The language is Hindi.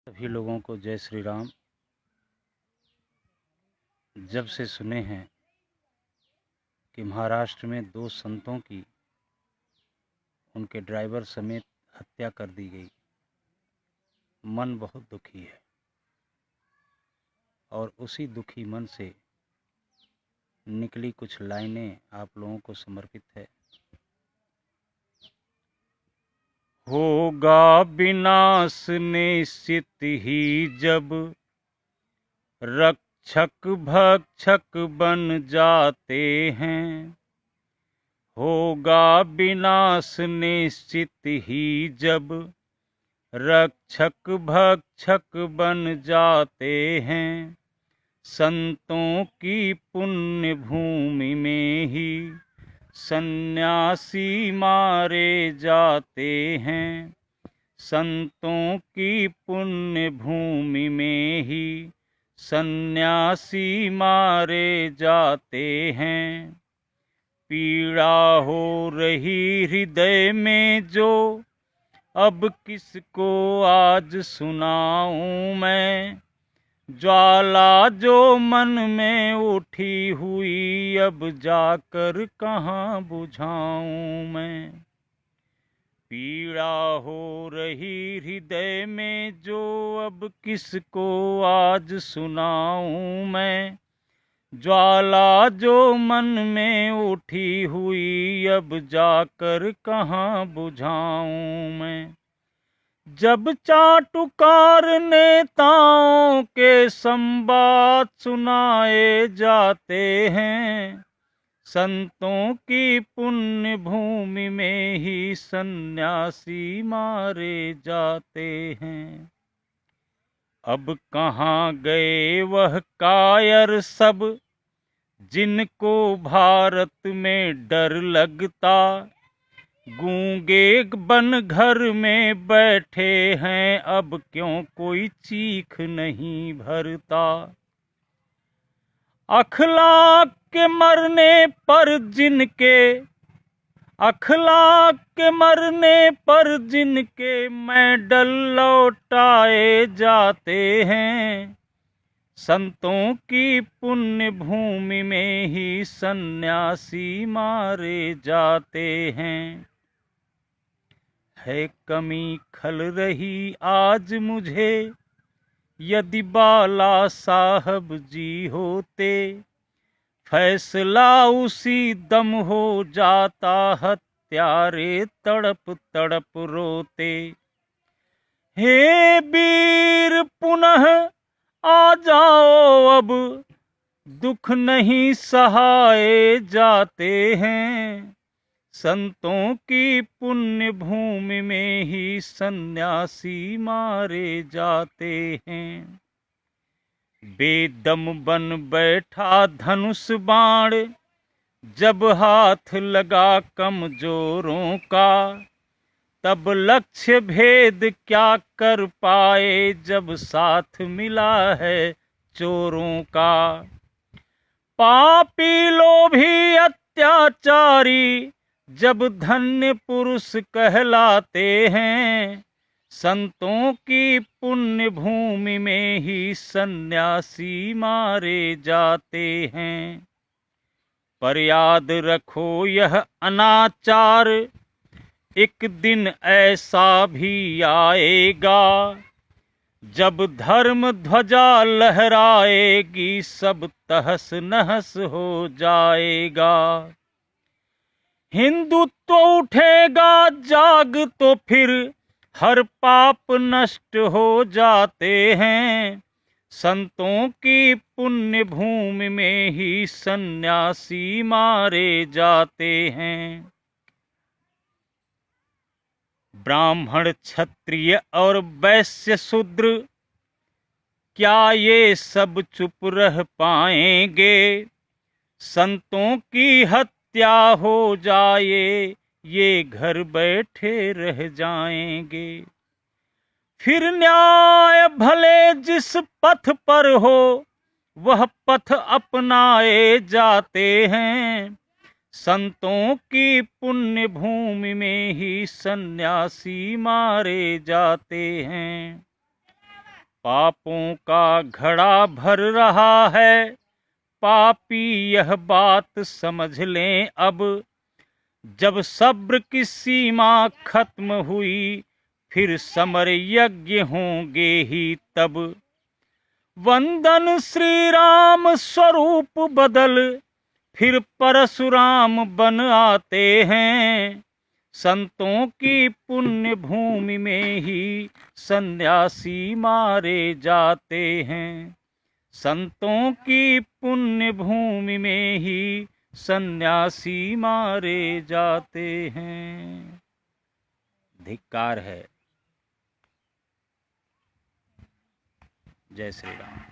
सभी लोगों को जय श्री राम। जब से सुने हैं कि महाराष्ट्र में 2 संतों की उनके ड्राइवर समेत हत्या कर दी गई, मन बहुत दुखी है और उसी दुखी मन से निकली कुछ लाइनें आप लोगों को समर्पित है। होगा विनाश निश्चित ही जब रक्षक भक्षक बन जाते हैं। होगा विनाश निश्चित ही जब रक्षक भक्षक बन जाते हैं। संतों की पुण्य भूमि में ही सन्यासी मारे जाते हैं। संतों की पुण्य भूमि में ही सन्यासी मारे जाते हैं। पीड़ा हो रही हृदय में जो अब किसको आज सुनाऊं मैं। ज्वाला जो मन में उठी हुई अब जाकर कहाँ बुझाऊं मैं। पीड़ा हो रही हृदय में जो अब किसको आज सुनाऊं मैं। ज्वाला जो मन में उठी हुई अब जाकर कहाँ बुझाऊं मैं। जब चाटुकार नेताओं के संवाद सुनाए जाते हैं। संतों की पुण्य भूमि में ही सन्यासी मारे जाते हैं। अब कहाँ गए वह कायर सब जिनको भारत में डर लगता। गूंगे बन घर में बैठे हैं अब क्यों कोई चीख नहीं भरता। अखलाक के मरने पर जिनके मेडल लौटाए जाते हैं। संतों की पुण्य भूमि में ही सन्यासी मारे जाते हैं। है कमी खल रही आज मुझे यदि बाला साहब जी होते। फैसला उसी दम हो जाता हत्यारे तड़प तड़प रोते। हे वीर पुनः आ जाओ अब दुख नहीं सहाए जाते हैं। संतों की पुण्य भूमि में ही सन्यासी मारे जाते हैं। बेदम बन बैठा धनुष बाण जब हाथ लगा कमजोरों का। तब लक्ष्य भेद क्या कर पाए जब साथ मिला है चोरों का। पापी लोभी अत्याचारी जब धन्य पुरुष कहलाते हैं। संतों की पुण्य भूमि में ही सन्यासी मारे जाते हैं। पर याद रखो यह अनाचार एक दिन ऐसा भी आएगा जब धर्म ध्वजा लहराएगी सब तहस नहस हो जाएगा। हिंदुत्व उठेगा जाग तो फिर हर पाप नष्ट हो जाते हैं। संतों की पुण्य भूमि में ही सन्यासी मारे जाते हैं। ब्राह्मण क्षत्रिय और वैश्य शूद्र क्या ये सब चुप रह पाएंगे। संतों की हत्या हो जाए ये घर बैठे रह जाएंगे। फिर न्याय भले जिस पथ पर हो वह पथ अपनाए जाते हैं। संतों की पुण्य भूमि में ही सन्यासी मारे जाते हैं। पापों का घड़ा भर रहा है, पापी यह बात समझ लें अब। जब सब्र की सीमा खत्म हुई, फिर समर यज्ञ होंगे ही तब। वंदन श्री राम स्वरूप बदल, फिर परशुराम बन आते हैं। संतों की पुण्य भूमि में ही सन्यासी मारे जाते हैं। संतों की पुण्य भूमि में ही सन्यासी मारे जाते हैं। धिक्कार है। जय श्री राम।